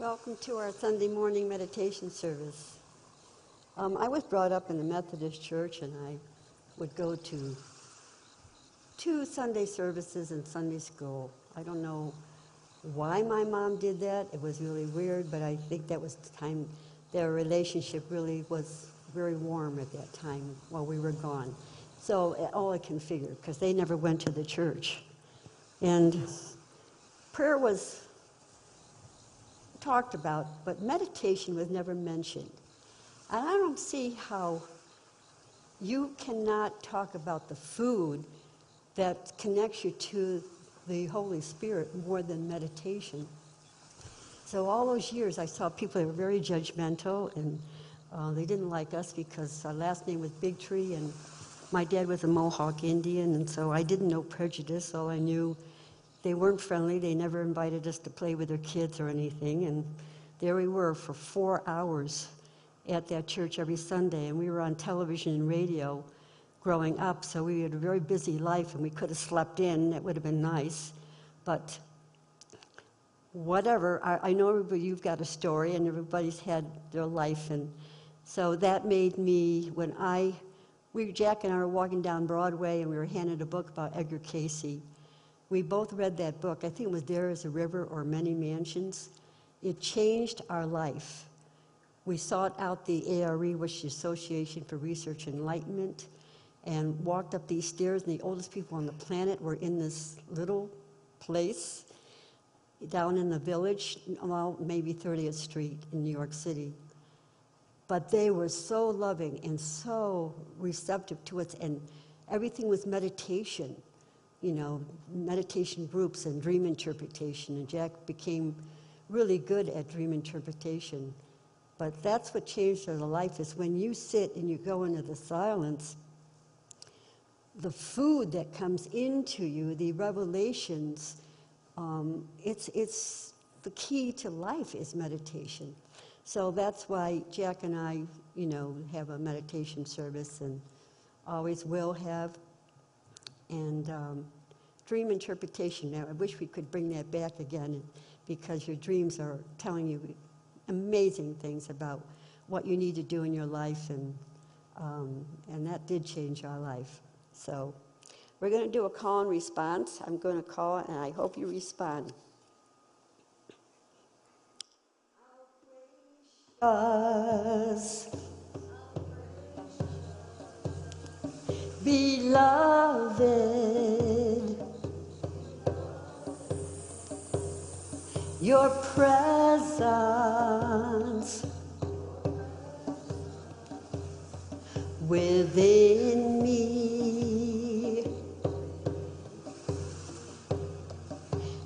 Welcome to our Sunday morning meditation service. I was brought up in the Methodist church, and I would go to 2 Sunday services in Sunday school. I don't know why my mom did that. It was really weird, but I think that was the time their relationship really was very warm at that time while we were gone. So all I can figure, because they never went to the church. And prayer was talked about, but meditation was never mentioned. And I don't see how you cannot talk about the food that connects you to the Holy Spirit more than meditation. So all those years I saw people that were very judgmental, and they didn't like us because our last name was Big Tree, and my dad was a Mohawk Indian, and so I didn't know prejudice. All I knew, they weren't friendly. They never invited us to play with their kids or anything. And there we were for 4 hours at that church every Sunday. And we were on television and radio growing up, so we had a very busy life, and we could have slept in. That would have been nice. But whatever, I know everybody, you've got a story, and everybody's had their life. And so that made me, Jack and I were walking down Broadway, and we were handed a book about Edgar Cayce. We both read that book. I think it was There is a River or Many Mansions. It changed our life. We sought out the ARE, which is the Association for Research and Enlightenment, and walked up these stairs, and the oldest people on the planet were in this little place down in the village, well, maybe 30th Street in New York City. But they were so loving and so receptive to us, and everything was meditation. You know, meditation groups and dream interpretation, and Jack became really good at dream interpretation. But that's what changed our life, is when you sit and you go into the silence, the food that comes into you, the revelations, it's the key to life is meditation. So that's why Jack and I, have a meditation service, and always will have. And dream interpretation, now I wish we could bring that back again, because your dreams are telling you amazing things about what you need to do in your life, and that did change our life. So we're going to do a call and response. I'm going to call, and I hope you respond. Beloved, your presence within me,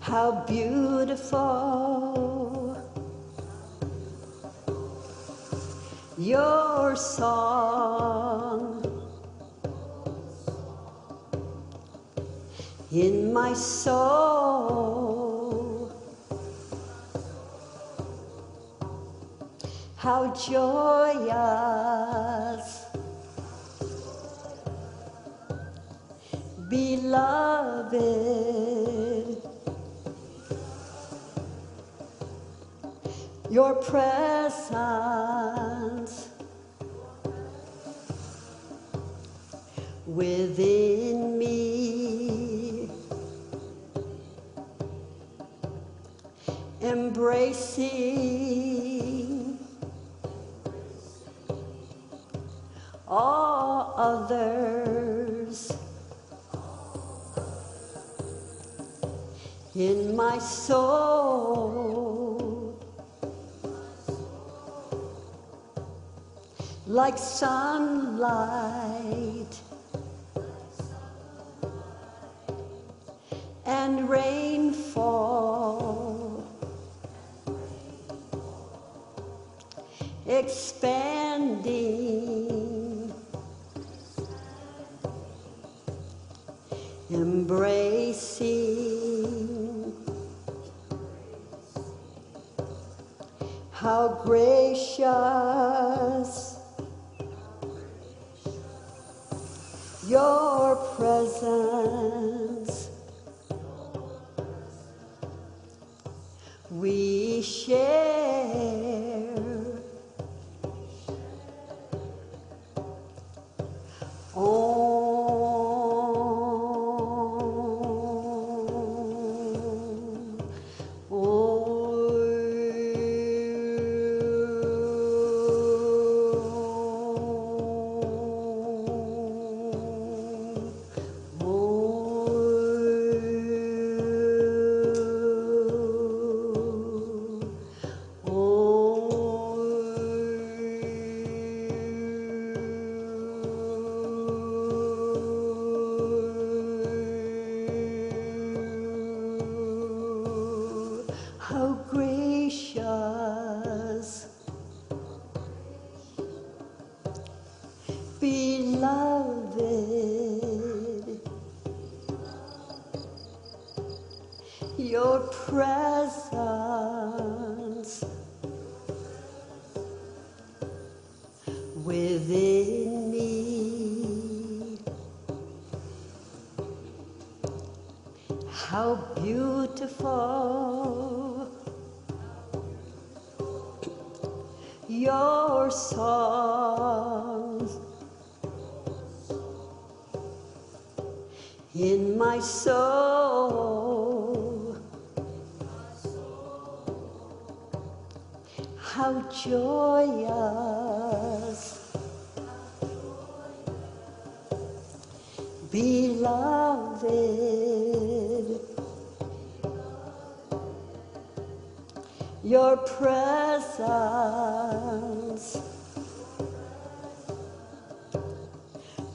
how beautiful your song in my soul, how joyous, beloved, your presence within me, embracing all others in my soul, like sunlight and rainfall, expanding, embracing, how gracious your presence we share. How gracious, beloved, your presence within me. How beautiful your songs in my soul. How joyous, beloved, your presence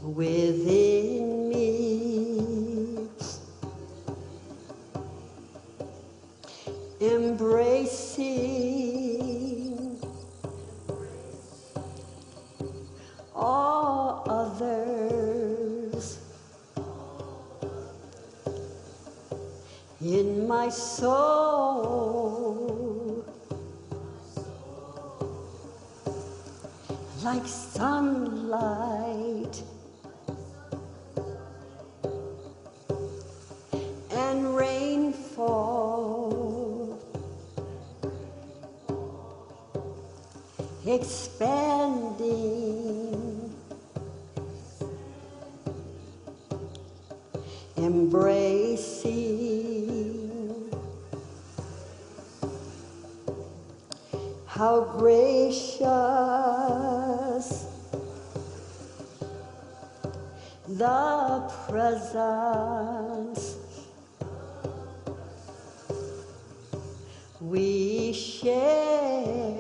within me, embracing all others in my soul, like sunlight and rainfall, expanding, embracing. How gracious the presence we share.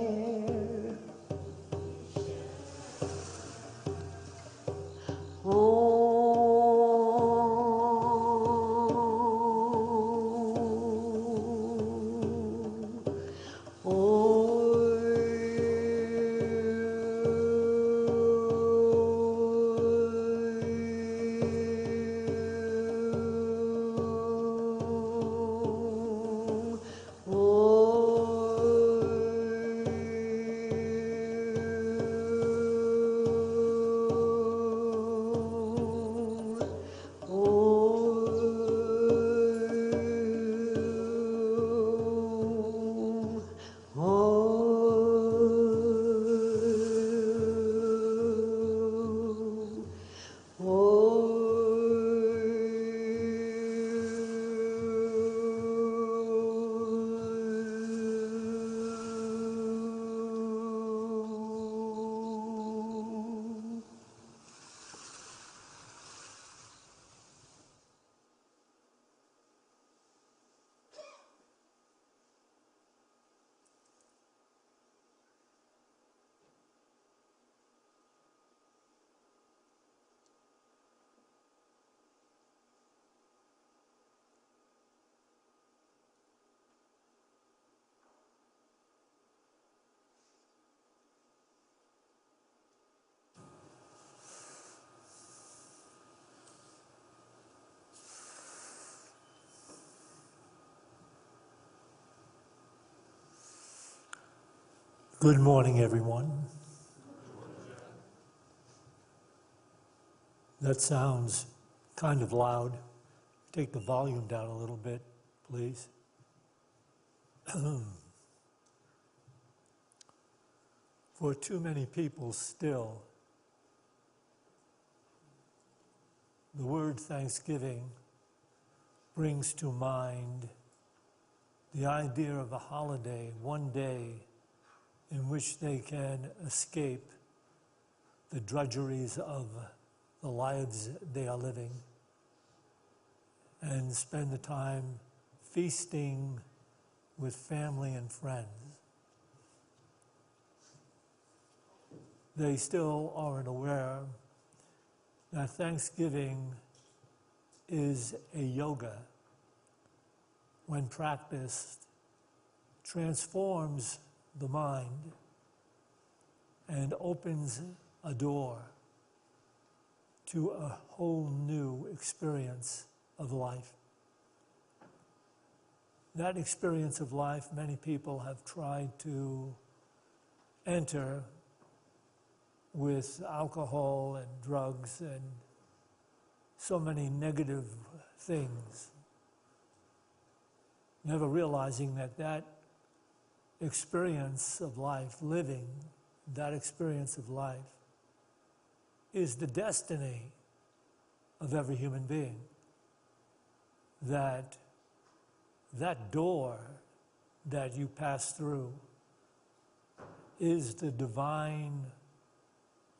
Good morning, everyone. That sounds kind of loud. Take the volume down a little bit, please. For too many people still, the word Thanksgiving brings to mind the idea of a holiday, one day in which they can escape the drudgeries of the lives they are living and spend the time feasting with family and friends. They still aren't aware that Thanksgiving is a yoga, when practiced, transforms the mind and opens a door to a whole new experience of life. That experience of life, many people have tried to enter with alcohol and drugs and so many negative things, never realizing that that experience of life, living that experience of life, is the destiny of every human being. That door that you pass through is the divine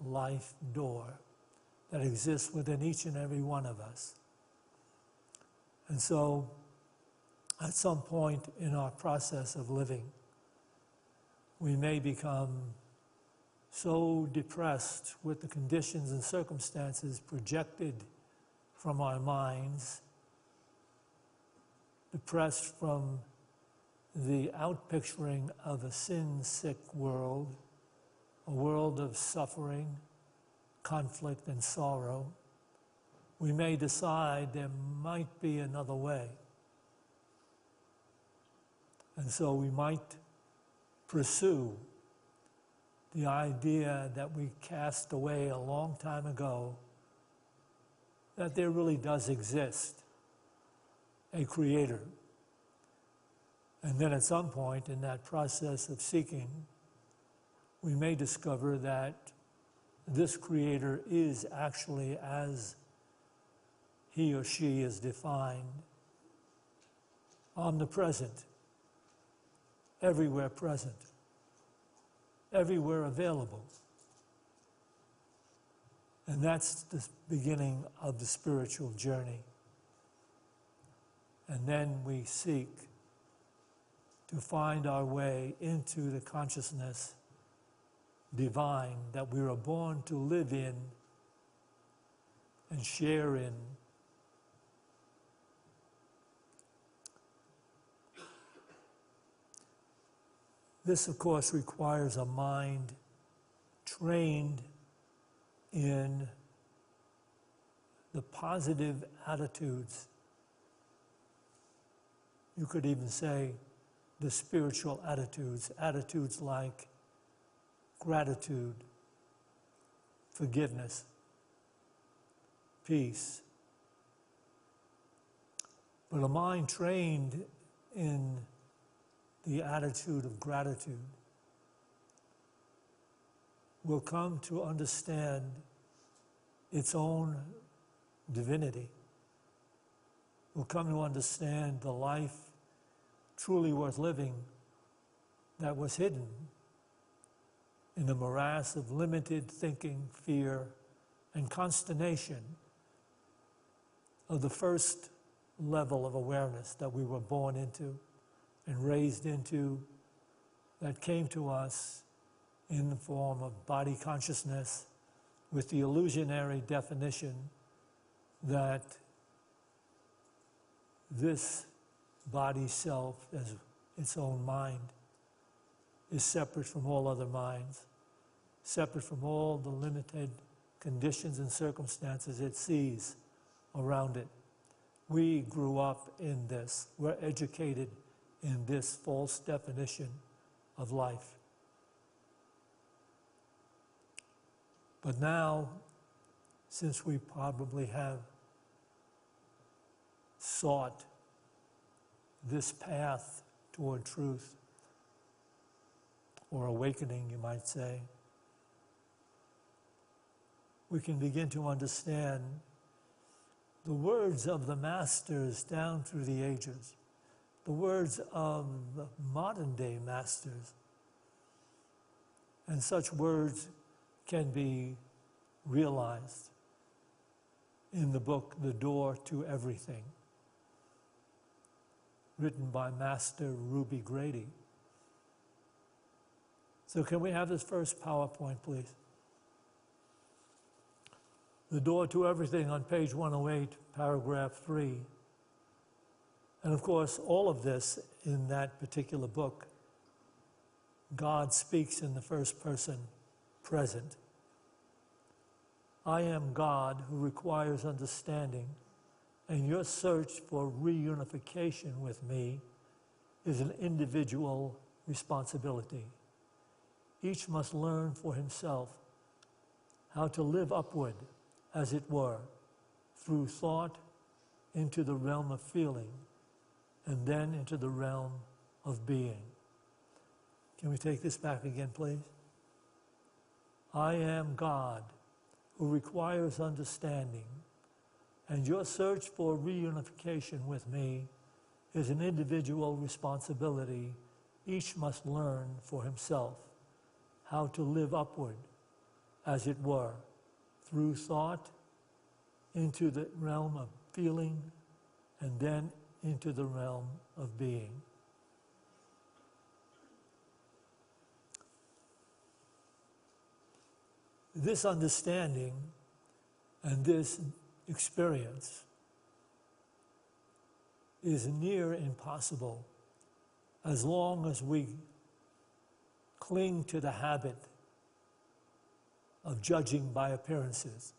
life door that exists within each and every one of us. And so, at some point in our process of living, we may become so depressed with the conditions and circumstances projected from our minds, depressed from the outpicturing of a sin-sick world, a world of suffering, conflict, and sorrow, we may decide there might be another way. And so we might pursue the idea that we cast away a long time ago, that there really does exist a creator. And then at some point in that process of seeking, we may discover that this creator is actually, as he or she is defined, omnipresent, everywhere present, everywhere available. And that's the beginning of the spiritual journey. And then we seek to find our way into the consciousness divine that we were born to live in and share in. This, of course, requires a mind trained in the positive attitudes. You could even say the spiritual attitudes, attitudes like gratitude, forgiveness, peace. But a mind trained in the attitude of gratitude will come to understand its own divinity, will come to understand the life truly worth living that was hidden in the morass of limited thinking, fear, and consternation of the first level of awareness that we were born into and raised into, that came to us in the form of body consciousness with the illusionary definition that this body self, as its own mind, is separate from all other minds, separate from all the limited conditions and circumstances it sees around it. We grew up in this. We're educated in this false definition of life. But now, since we probably have sought this path toward truth, or awakening, you might say, we can begin to understand the words of the masters down through the ages, the words of the modern day masters. And such words can be realized in the book, The Door to Everything, written by Master Ruby Grady. So can we have this first PowerPoint, please? The Door to Everything on page 108, paragraph 3. And of course, all of this in that particular book, God speaks in the first person, present. I am God who requires understanding, and your search for reunification with me is an individual responsibility. Each must learn for himself how to live upward, as it were, through thought into the realm of feeling, and then into the realm of being. Can we take this back again, please? I am God who requires understanding, and your search for reunification with me is an individual responsibility. Each must learn for himself how to live upward, as it were, through thought into the realm of feeling, and then into the realm of being. This understanding and this experience is near impossible as long as we cling to the habit of judging by appearances.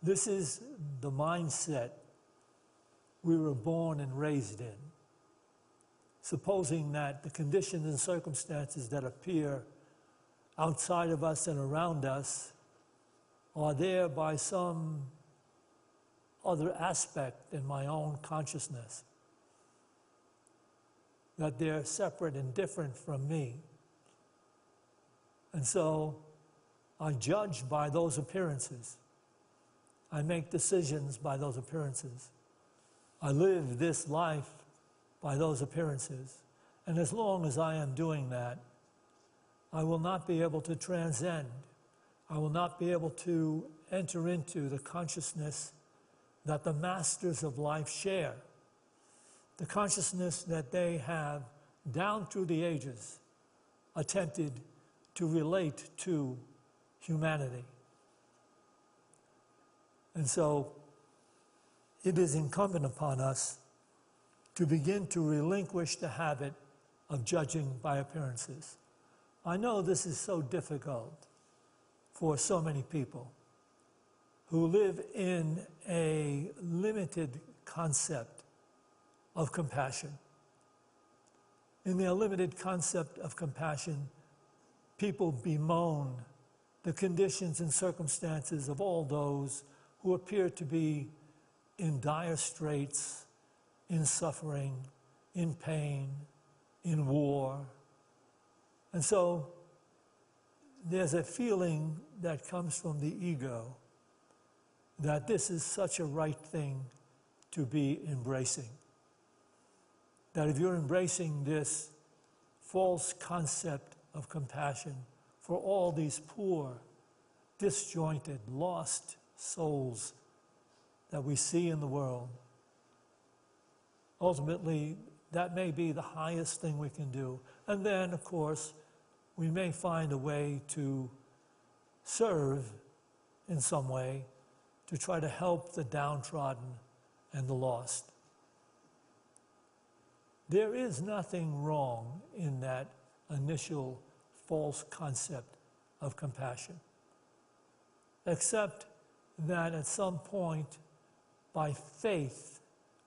This is the mindset we were born and raised in. Supposing that the conditions and circumstances that appear outside of us and around us are there by some other aspect in my own consciousness, that they're separate and different from me. And so I judge by those appearances. I make decisions by those appearances. I live this life by those appearances. And as long as I am doing that, I will not be able to transcend. I will not be able to enter into the consciousness that the masters of life share, the consciousness that they have down through the ages attempted to relate to humanity. And so it is incumbent upon us to begin to relinquish the habit of judging by appearances. I know this is so difficult for so many people who live in a limited concept of compassion. In their limited concept of compassion, people bemoan the conditions and circumstances of all those who appear to be in dire straits, in suffering, in pain, in war. And so there's a feeling that comes from the ego that this is such a right thing to be embracing. That if you're embracing this false concept of compassion for all these poor, disjointed, lost souls that we see in the world, ultimately, that may be the highest thing we can do. And then, of course, we may find a way to serve in some way to try to help the downtrodden and the lost. There is nothing wrong in that initial false concept of compassion, except that at some point, by faith,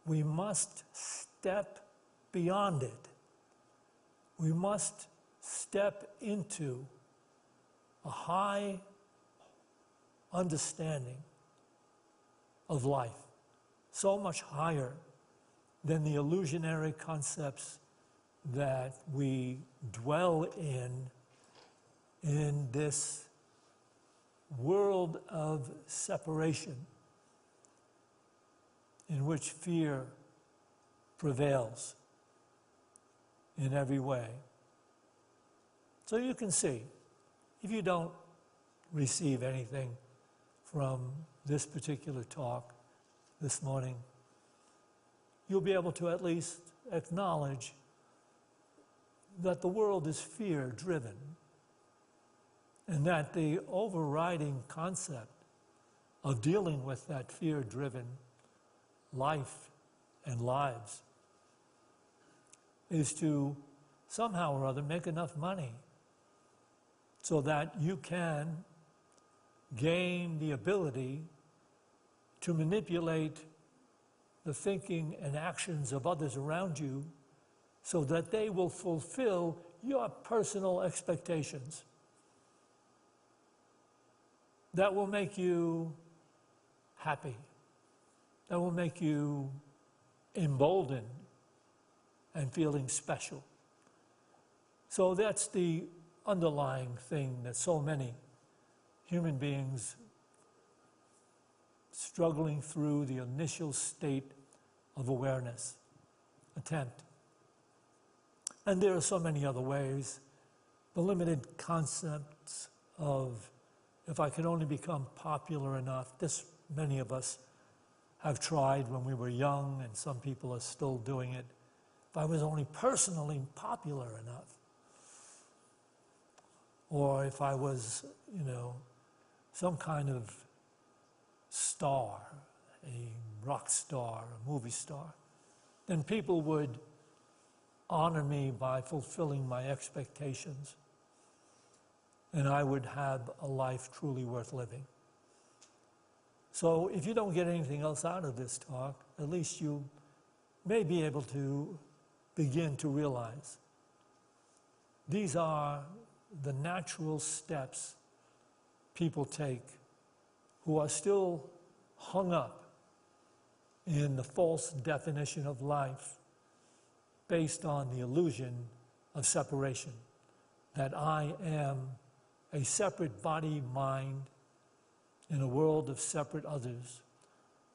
we must step beyond it. We must step into a high understanding of life, so much higher then the illusionary concepts that we dwell in this world of separation in which fear prevails in every way. So you can see, if you don't receive anything from this particular talk this morning, you'll be able to at least acknowledge that the world is fear-driven, and that the overriding concept of dealing with that fear-driven life and lives is to somehow or other make enough money so that you can gain the ability to manipulate the thinking and actions of others around you so that they will fulfill your personal expectations. That will make you happy. That will make you emboldened and feeling special. So that's the underlying thing that so many human beings struggling through the initial state of awareness attempt. And there are so many other ways. The limited concepts of, if I could only become popular enough. This, many of us have tried when we were young, and some people are still doing it. If I was only personally popular enough. Or if I was, some kind of star, a rock star, a movie star, then people would honor me by fulfilling my expectations, and I would have a life truly worth living. So if you don't get anything else out of this talk, at least you may be able to begin to realize these are the natural steps people take who are still hung up in the false definition of life based on the illusion of separation, that I am a separate body, mind, in a world of separate others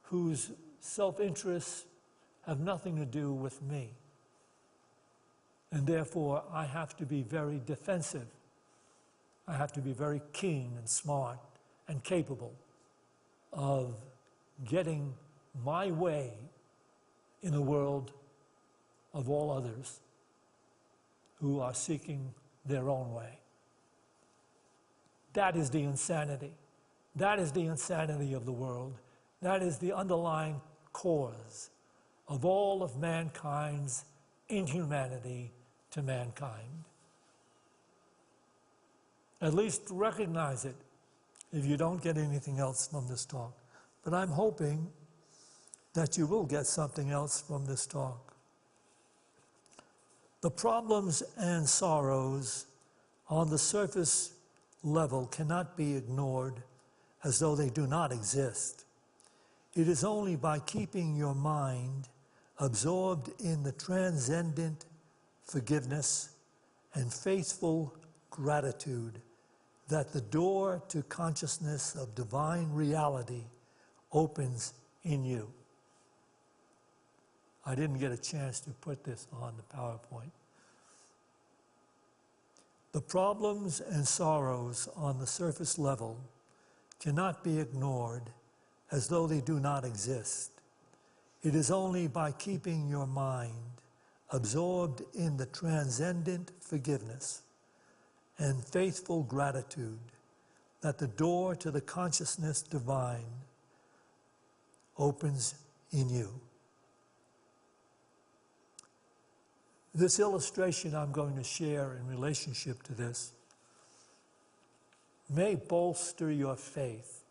whose self-interests have nothing to do with me. And therefore, I have to be very defensive. I have to be very keen and smart and capable of getting my way in a world of all others who are seeking their own way. That is the insanity. That is the insanity of the world. That is the underlying cause of all of mankind's inhumanity to mankind. At least recognize it if you don't get anything else from this talk. But I'm hoping that you will get something else from this talk. The problems and sorrows on the surface level cannot be ignored as though they do not exist. It is only by keeping your mind absorbed in the transcendent forgiveness and faithful gratitude that the door to consciousness of divine reality opens in you. I didn't get a chance to put this on the PowerPoint. The problems and sorrows on the surface level cannot be ignored as though they do not exist. It is only by keeping your mind absorbed in the transcendent forgiveness and faithful gratitude that the door to the consciousness divine opens in you. This illustration I'm going to share in relationship to this may bolster your faith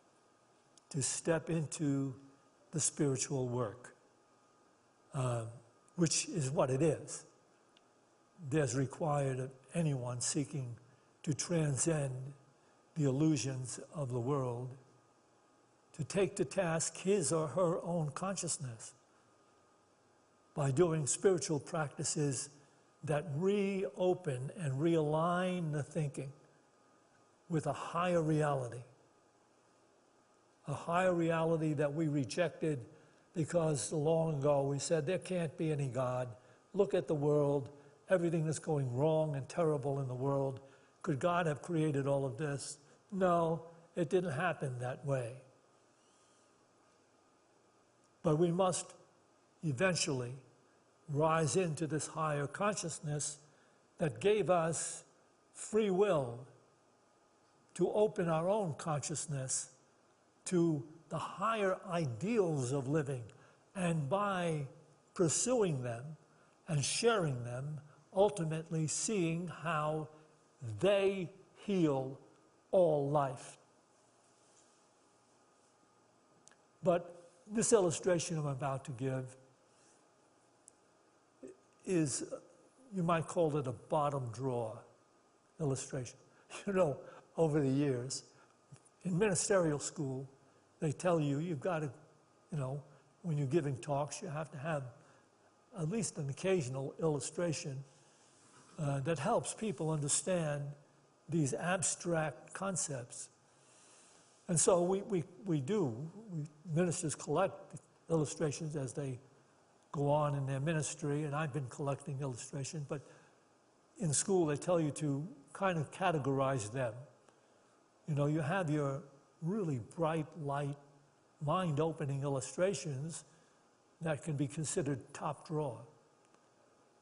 to step into the spiritual work, which is what it is. There's required of anyone seeking to transcend the illusions of the world to take to task his or her own consciousness by doing spiritual practices that reopen and realign the thinking with a higher reality that we rejected because long ago we said there can't be any God. Look at the world, everything that's going wrong and terrible in the world. Could God have created all of this? No, it didn't happen that way. But we must eventually rise into this higher consciousness that gave us free will to open our own consciousness to the higher ideals of living, and by pursuing them and sharing them, ultimately seeing how they heal all life. But this illustration I'm about to give is, you might call it a bottom drawer illustration. You know, over the years, in ministerial school, they tell you you've got to, you know, when you're giving talks, you have to have at least an occasional illustration that helps people understand these abstract concepts. And so ministers collect illustrations as they go on in their ministry, and I've been collecting illustrations, but in school they tell you to kind of categorize them. You know, you have your really bright, light, mind-opening illustrations that can be considered top drawer.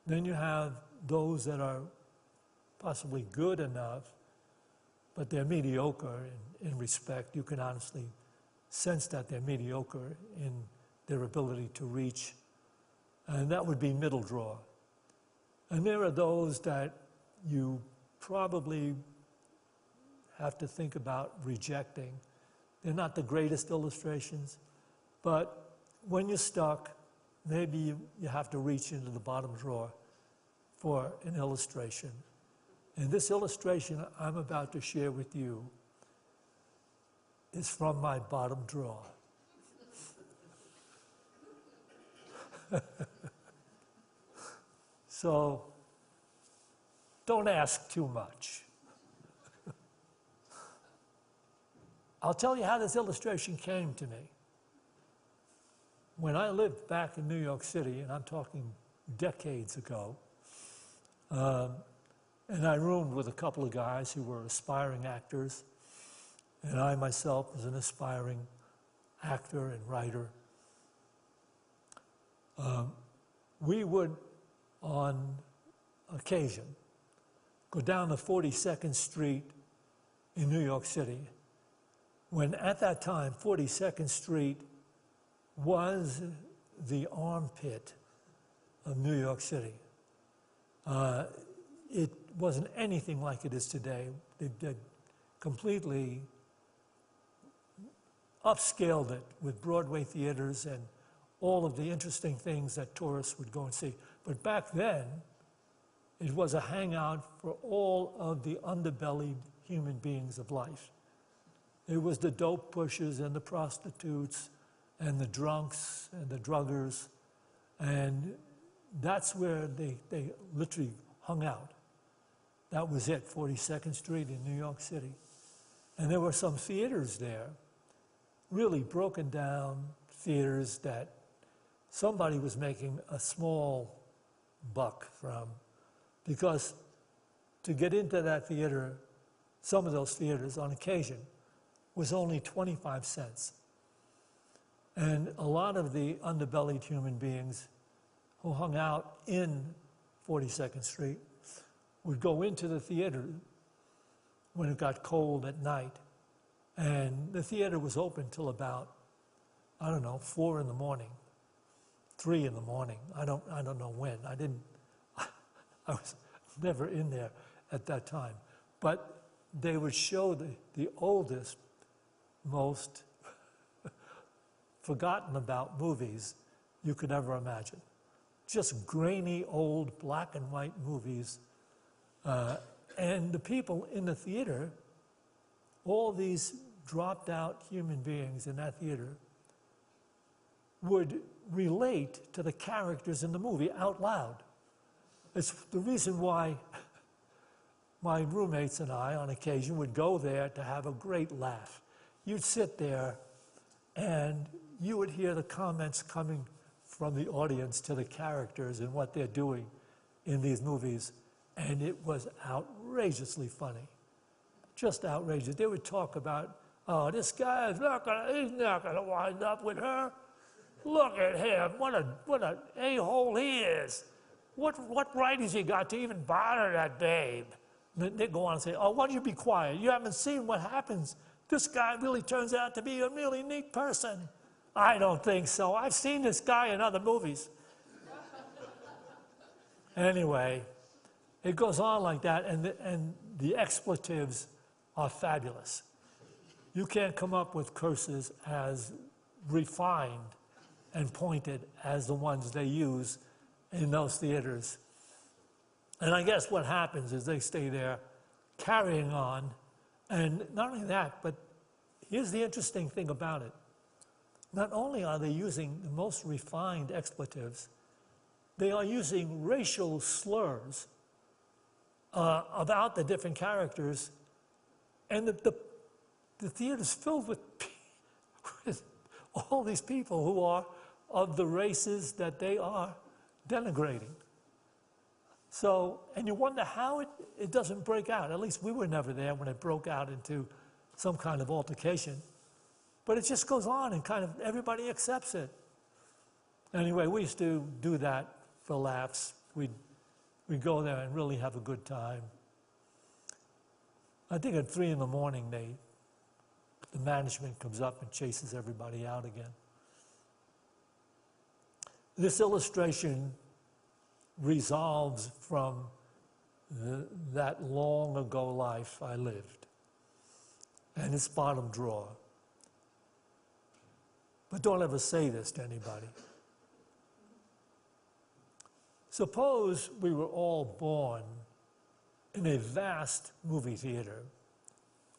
Then you have those that are possibly good enough, but they're mediocre in respect. You can honestly sense that they're mediocre in their ability to reach, and that would be middle drawer. And there are those that you probably have to think about rejecting. They're not the greatest illustrations, but when you're stuck, maybe you have to reach into the bottom drawer for an illustration. And this illustration I'm about to share with you is from my bottom drawer. So don't ask too much. I'll tell you how this illustration came to me. When I lived back in New York City, and I'm talking decades ago, and I roomed with a couple of guys who were aspiring actors, and I myself was an aspiring actor and writer. We would, on occasion, go down to 42nd Street in New York City, when at that time 42nd Street was the armpit of New York City. It wasn't anything like it is today. They completely upscaled it with Broadway theaters and all of the interesting things that tourists would go and see. But back then, it was a hangout for all of the underbellied human beings of life. It was the dope pushers and the prostitutes and the drunks and the druggers, and that's where they literally hung out. That was it, 42nd Street in New York City. And there were some theaters there, really broken down theaters that somebody was making a small buck from, because to get into that theater, some of those theaters on occasion, was only 25 cents. And a lot of the underbellied human beings who hung out in 42nd Street would go into the theater when it got cold at night. And the theater was open till about, 4 in the morning, 3 in the morning. I don't know when. I was never in there at that time. But they would show the oldest, most forgotten about movies you could ever imagine. Just grainy, old, black and white movies. And the people in the theater, all these dropped out human beings in that theater, would relate to the characters in the movie out loud. It's the reason why my roommates and I, on occasion, would go there to have a great laugh. You'd sit there, and you would hear the comments coming from the audience to the characters and what they're doing in these movies, and it was outrageously funny. Just outrageous. They would talk about, oh, this guy is he's not gonna wind up with her. Look at him, what an a-hole he is. What right has he got to even bother that babe? And they go on and say, oh, why don't you be quiet? You haven't seen what happens. This guy really turns out to be a really neat person. I don't think so. I've seen this guy in other movies. Anyway, it goes on like that, and the expletives are fabulous. You can't come up with curses as refined and pointed as the ones they use in those theaters. And I guess what happens is they stay there carrying on, and not only that, but here's the interesting thing about it. Not only are they using the most refined expletives, they are using racial slurs about the different characters, and the theater's filled with all these people who are of the races that they are denigrating. So, and you wonder how it doesn't break out. At least we were never there when it broke out into some kind of altercation. But it just goes on and kind of everybody accepts it. Anyway, we used to do that for laughs. We'd go there and really have a good time. I think at 3 in the morning, the management comes up and chases everybody out again. This illustration resolves from that long ago life I lived, and it's bottom drawer. But don't ever say this to anybody. Suppose we were all born in a vast movie theater,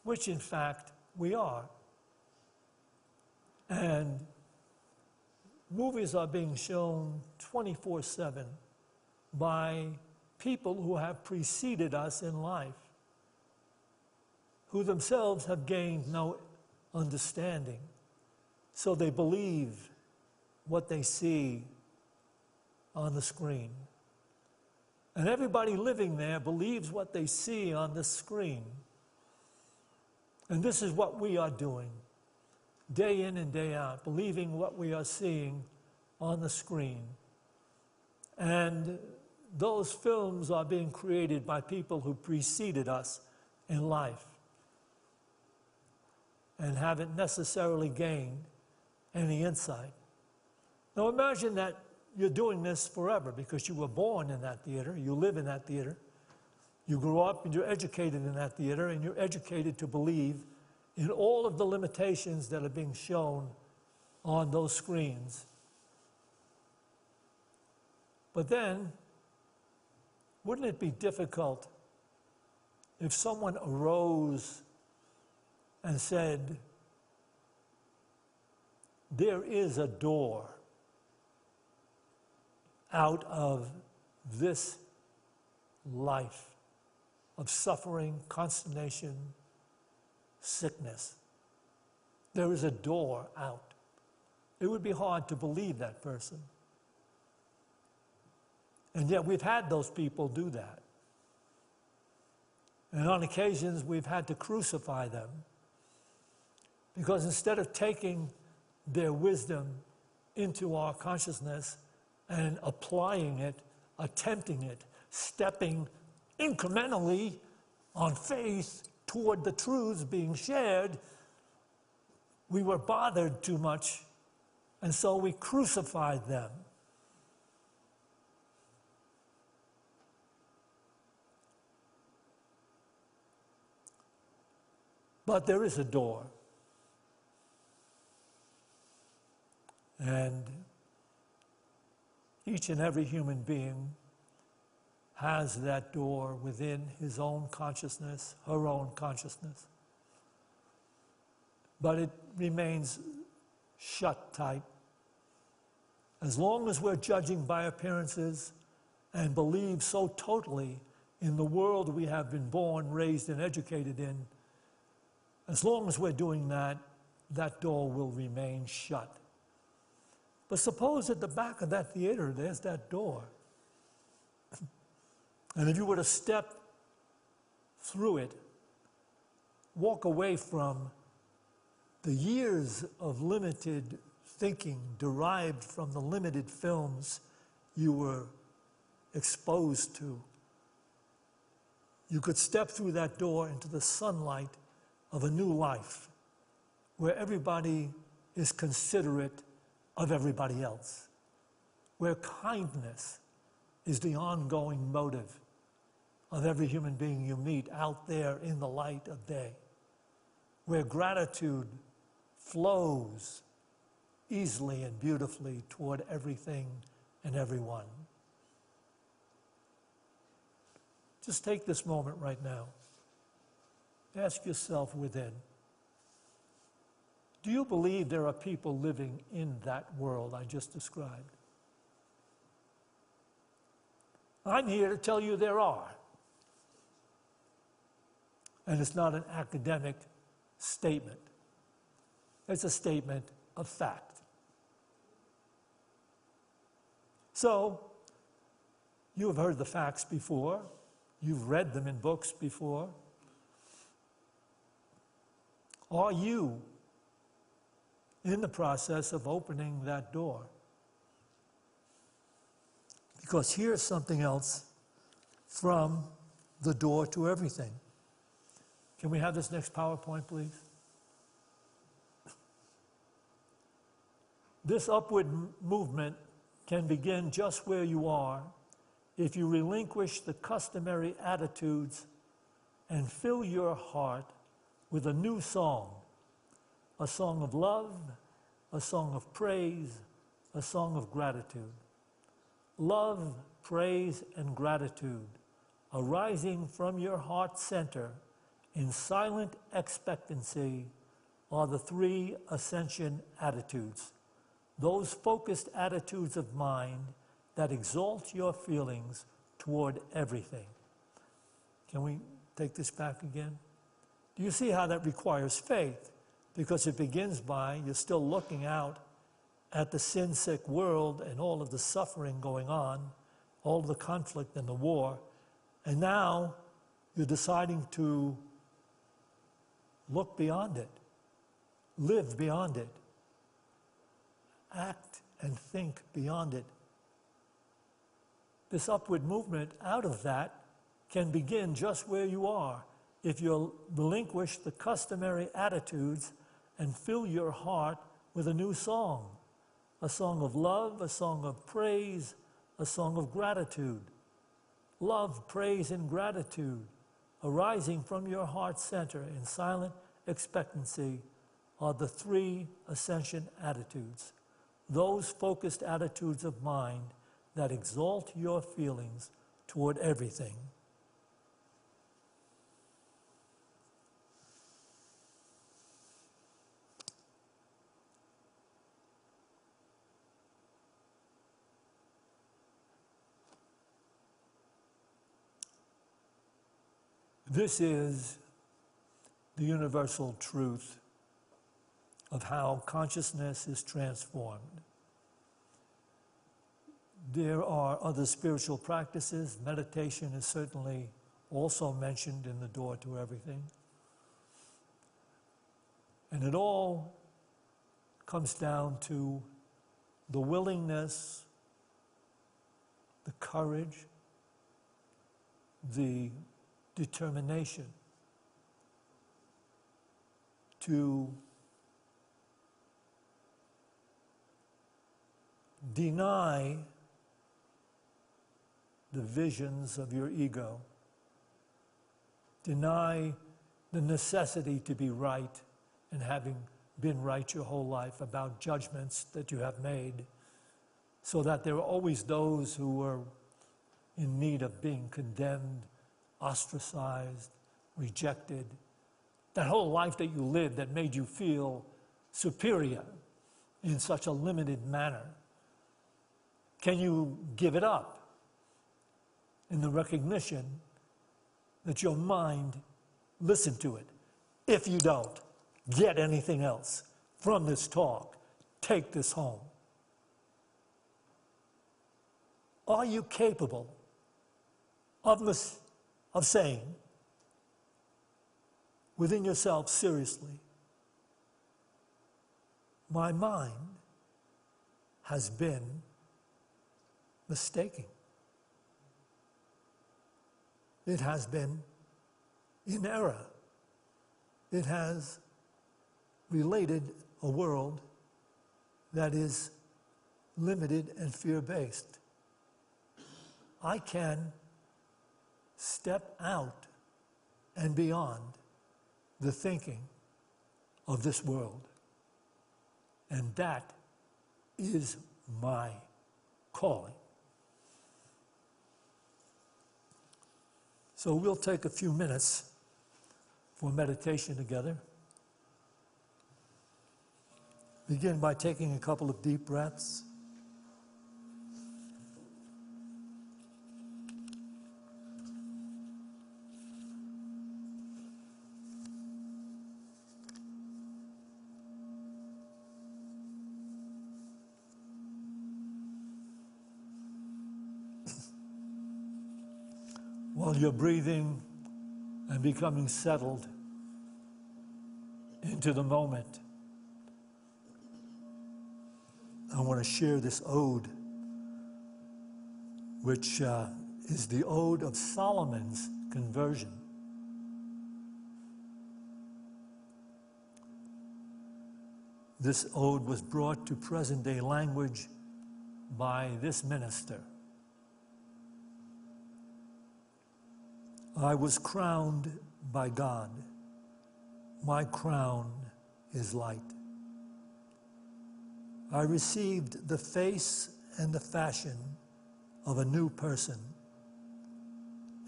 which in fact we are. And movies are being shown 24/7 by people who have preceded us in life, who themselves have gained no understanding. So they believe what they see on the screen. And everybody living there believes what they see on the screen. And this is what we are doing, day in and day out, believing what we are seeing on the screen. And those films are being created by people who preceded us in life and haven't necessarily gained any insight. Now imagine that you're doing this forever because you were born in that theater, you live in that theater, you grew up and you're educated in that theater, and you're educated to believe in all of the limitations that are being shown on those screens. But then, wouldn't it be difficult if someone arose and said, there is a door out of this life of suffering, consternation, sickness. There is a door out. It would be hard to believe that person. And yet we've had those people do that. And on occasions we've had to crucify them because instead of taking their wisdom into our consciousness and applying it, attempting it, stepping incrementally on faith toward the truths being shared, we were bothered too much, and so we crucified them. But there is a door. And each and every human being has that door within his own consciousness, her own consciousness. But it remains shut tight As long as we're judging by appearances and believe so totally in the world we have been born, raised, and educated in, as long as we're doing that, that door will remain shut. But suppose at the back of that theater, there's that door. And if you were to step through it, walk away from the years of limited thinking derived from the limited films you were exposed to, you could step through that door into the sunlight of a new life where everybody is considerate of everybody else, where kindness is the ongoing motive of every human being you meet out there in the light of day, where gratitude flows easily and beautifully toward everything and everyone. Just take this moment right now. Ask yourself within, do you believe there are people living in that world I just described? I'm here to tell you there are. And it's not an academic statement. It's a statement of fact. So, you have heard the facts before. You've read them in books before. Are you in the process of opening that door? Because here's something else from the door to everything. Can we have this next PowerPoint, please? This upward movement can begin just where you are if you relinquish the customary attitudes and fill your heart with a new song, a song of love, a song of praise, a song of gratitude. Love, praise, and gratitude arising from your heart center in silent expectancy are the three ascension attitudes, those focused attitudes of mind that exalt your feelings toward everything. Can we take this back again? Do you see how that requires faith? Because it begins by you're still looking out at the sin-sick world and all of the suffering going on, all of the conflict and the war, and now you're deciding to look beyond it, live beyond it, act and think beyond it. This upward movement out of that can begin just where you are if you'll relinquish the customary attitudes and fill your heart with a new song, a song of love, a song of praise, a song of gratitude. Love, praise, and gratitude arising from your heart center in silent expectancy are the three ascension attitudes, those focused attitudes of mind that exalt your feelings toward everything. This is the universal truth of how consciousness is transformed. There are other spiritual practices. Meditation is certainly also mentioned in the door to everything. And it all comes down to the willingness, the courage, the determination to deny the visions of your ego, deny the necessity to be right and having been right your whole life about judgments that you have made, so that there are always those who are in need of being condemned, ostracized, rejected. That whole life that you lived that made you feel superior in such a limited manner. Can you give it up in the recognition that your mind listened to it? If you don't, get anything else from this talk. Take this home. Are you capable of saying within yourself seriously, my mind has been mistaken. It has been in error. It has related a world that is limited and fear-based. I can step out and beyond the thinking of this world. And that is my calling. So we'll take a few minutes for meditation together. Begin by taking a couple of deep breaths. While you're breathing and becoming settled into the moment, I want to share this ode, which is the ode of Solomon's conversion. This ode was brought to present-day language by this minister. I was crowned by God. My crown is light. I received the face and the fashion of a new person,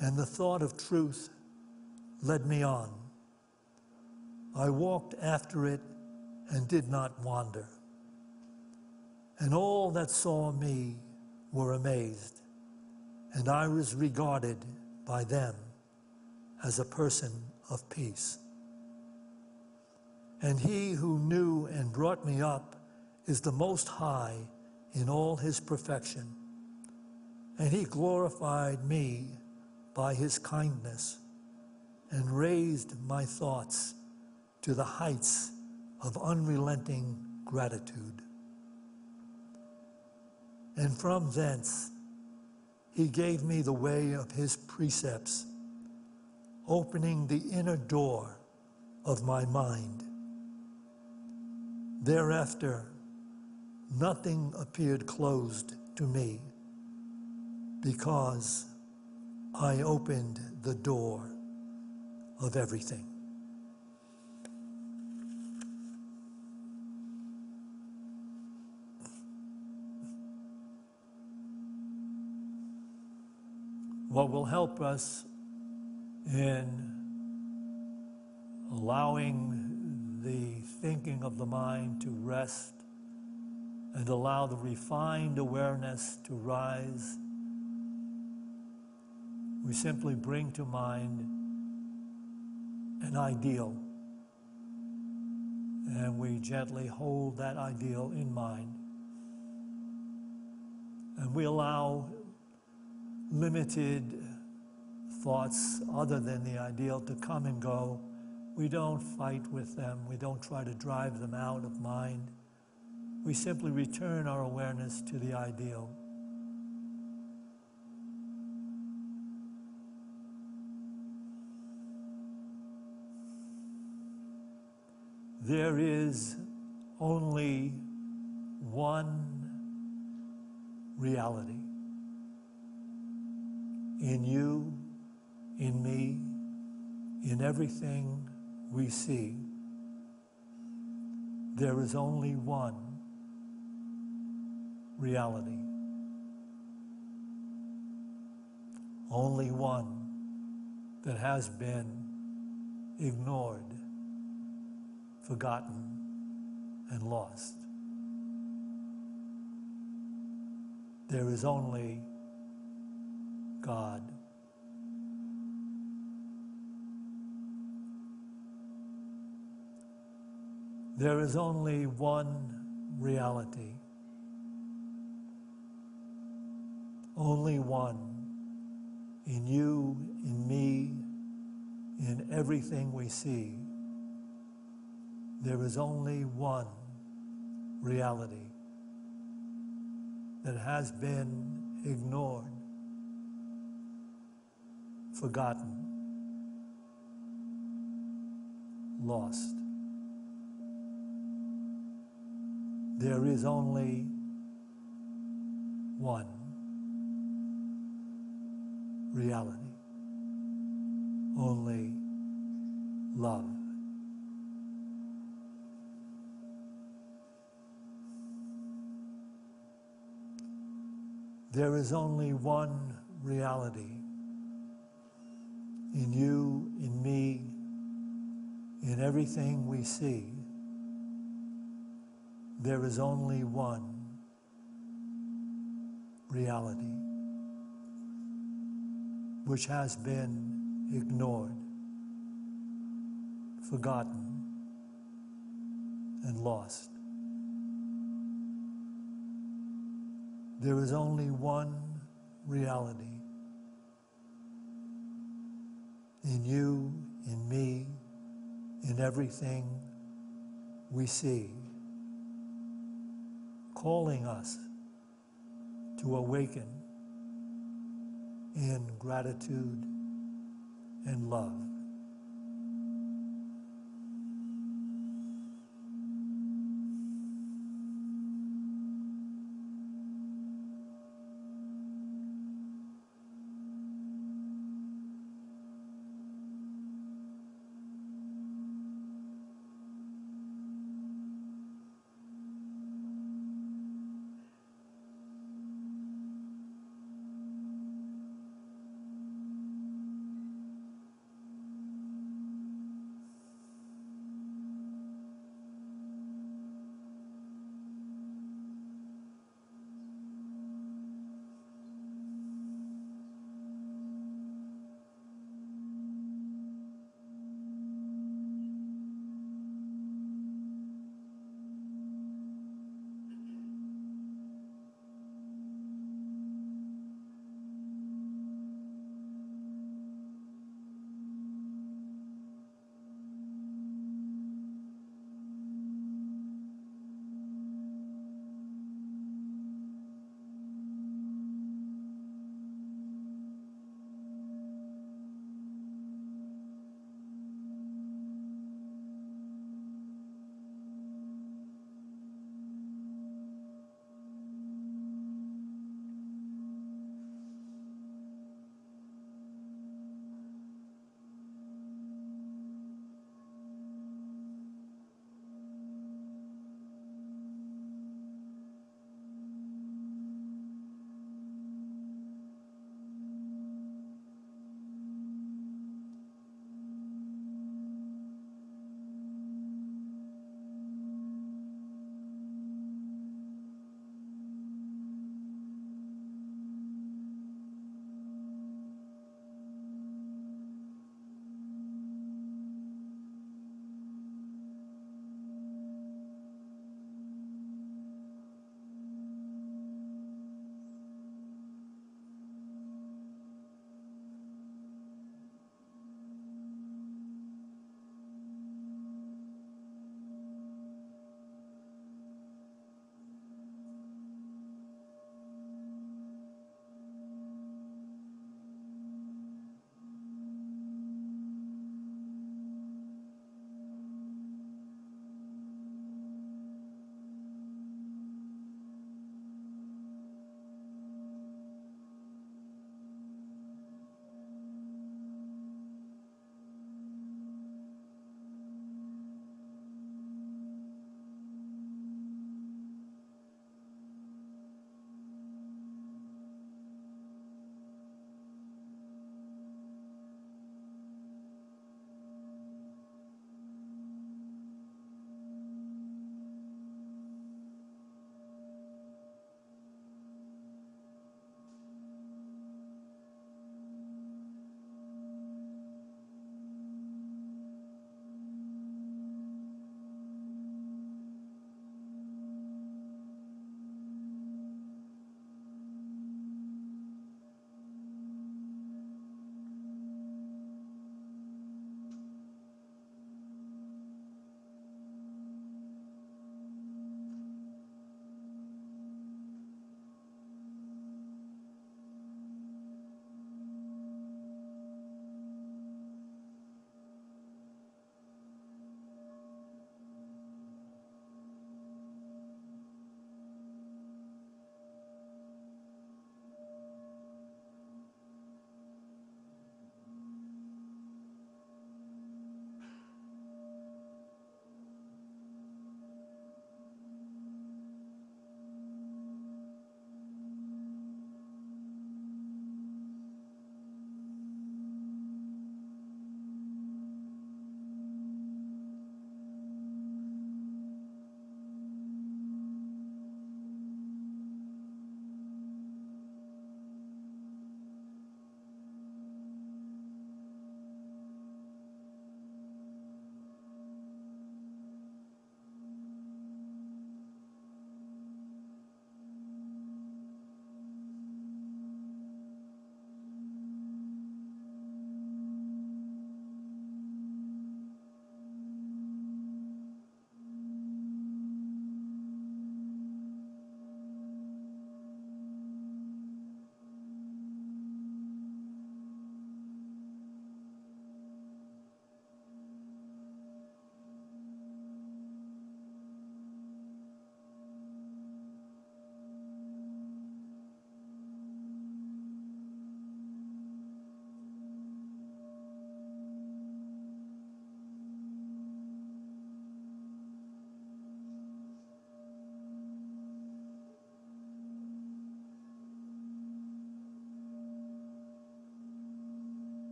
and the thought of truth led me on. I walked after it and did not wander. And all that saw me were amazed, and I was regarded by them as a person of peace. And he who knew and brought me up is the Most High in all his perfection. And he glorified me by his kindness and raised my thoughts to the heights of unrelenting gratitude. And from thence he gave me the way of his precepts, opening the inner door of my mind. Thereafter, nothing appeared closed to me, because I opened the door of everything. What will help us in allowing the thinking of the mind to rest and allow the refined awareness to rise, we simply bring to mind an ideal, and we gently hold that ideal in mind, and we allow limited thoughts other than the ideal to come and go. We don't fight with them. We don't try to drive them out of mind. We simply return our awareness to the ideal. There is only one reality. In you, in me, in everything we see, there is only one reality. Only one that has been ignored, forgotten, and lost. there is only God. There is only one reality, only one, in you, in me, in everything we see. There is only one reality that has been ignored, forgotten, lost. There is only one reality, only love. There is only one reality in you, in me, in everything we see. There is only one reality which has been ignored, forgotten, and lost. There is only one reality in you, in me, in everything we see, calling us to awaken in gratitude and love.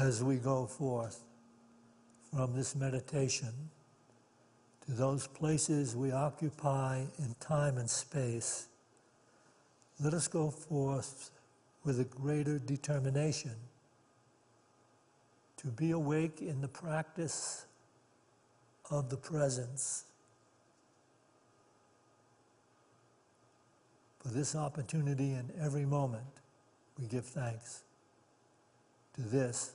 as we go forth from this meditation to those places we occupy in time and space, let us go forth with a greater determination to be awake in the practice of the presence. For this opportunity in every moment, we give thanks. To this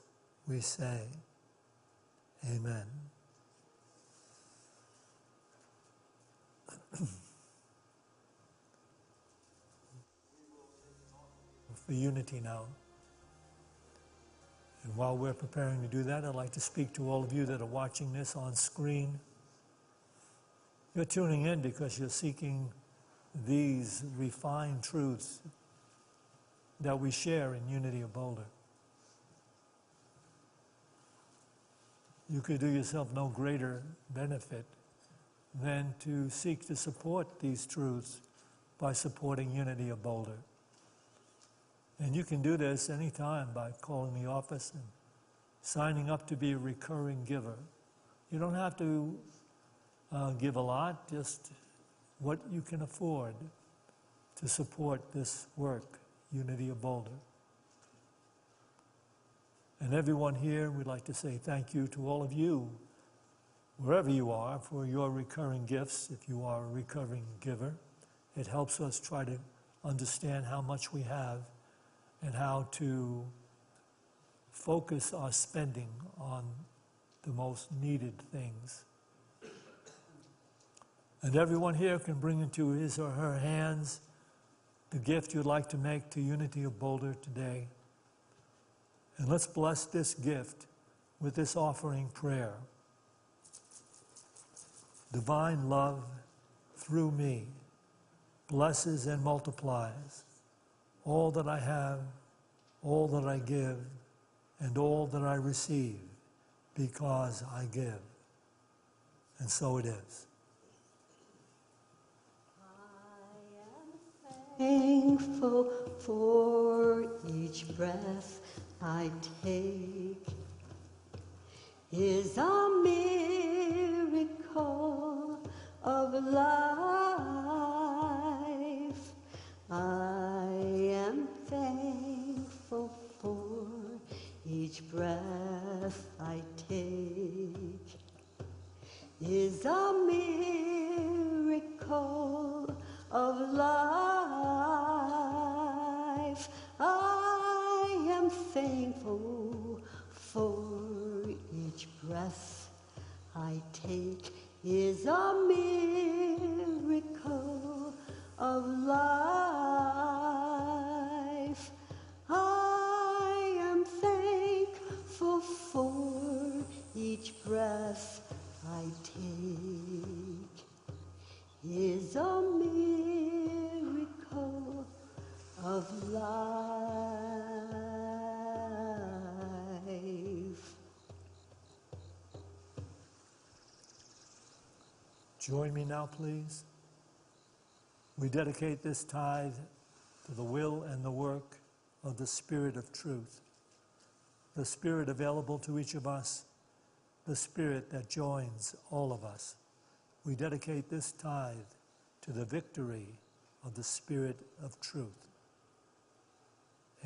we say, Amen. For unity now. And while we're preparing to do that, I'd like to speak to all of you that are watching this on screen. You're tuning in because you're seeking these refined truths that we share in Unity of Boulder. You could do yourself no greater benefit than to seek to support these truths by supporting Unity of Boulder. And you can do this anytime by calling the office and signing up to be a recurring giver. You don't have to give a lot, just what you can afford to support this work, Unity of Boulder. And everyone here, we'd like to say thank you to all of you, wherever you are, for your recurring gifts, if you are a recurring giver. It helps us try to understand how much we have and how to focus our spending on the most needed things. And everyone here can bring into his or her hands the gift you'd like to make to Unity of Boulder today. And let's bless this gift with this offering prayer. Divine love through me blesses and multiplies all that I have, all that I give, and all that I receive, because I give. And so it is. I am thankful for each breath I take. Is a miracle of life. I am thankful for each breath I take. Is a miracle of life. I am thankful for each breath I take. Is a miracle of life. I am thankful for each breath I take. Is a miracle of life. Join me now, please. We dedicate this tithe to the will and the work of the Spirit of truth, the Spirit available to each of us, the Spirit that joins all of us. We dedicate this tithe to the victory of the Spirit of truth.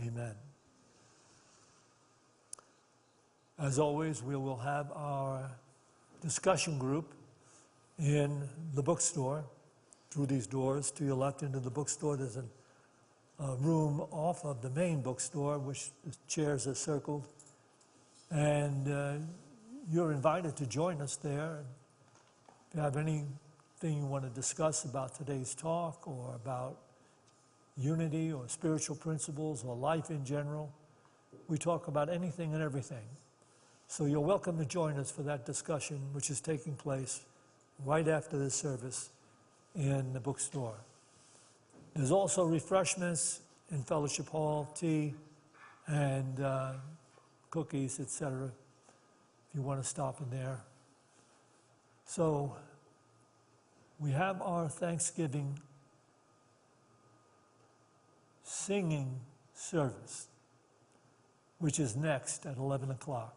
Amen. As always, we will have our discussion group in the bookstore. Through these doors to your left into the bookstore, there's a room off of the main bookstore, which the chairs are circled. And you're invited to join us there. If you have anything you want to discuss about today's talk or about unity or spiritual principles or life in general, we talk about anything and everything. So you're welcome to join us for that discussion, which is taking place right after this service in the bookstore. There's also refreshments in Fellowship Hall, tea and cookies, etc., if you want to stop in there. So we have our Thanksgiving singing service. which is next at 11 o'clock.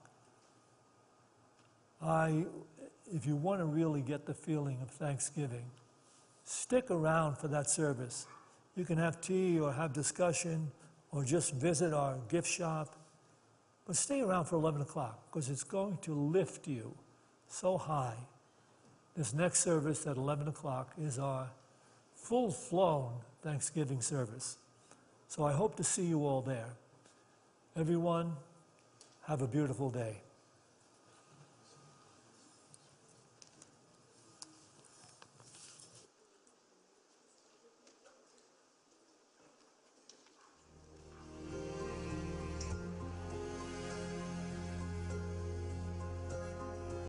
If you want to really get the feeling of Thanksgiving, stick around for that service. You can have tea or have discussion or just visit our gift shop, but stay around for 11 o'clock because it's going to lift you so high. This next service at 11 o'clock is our full-flown Thanksgiving service. So I hope to see you all there. Everyone, have a beautiful day.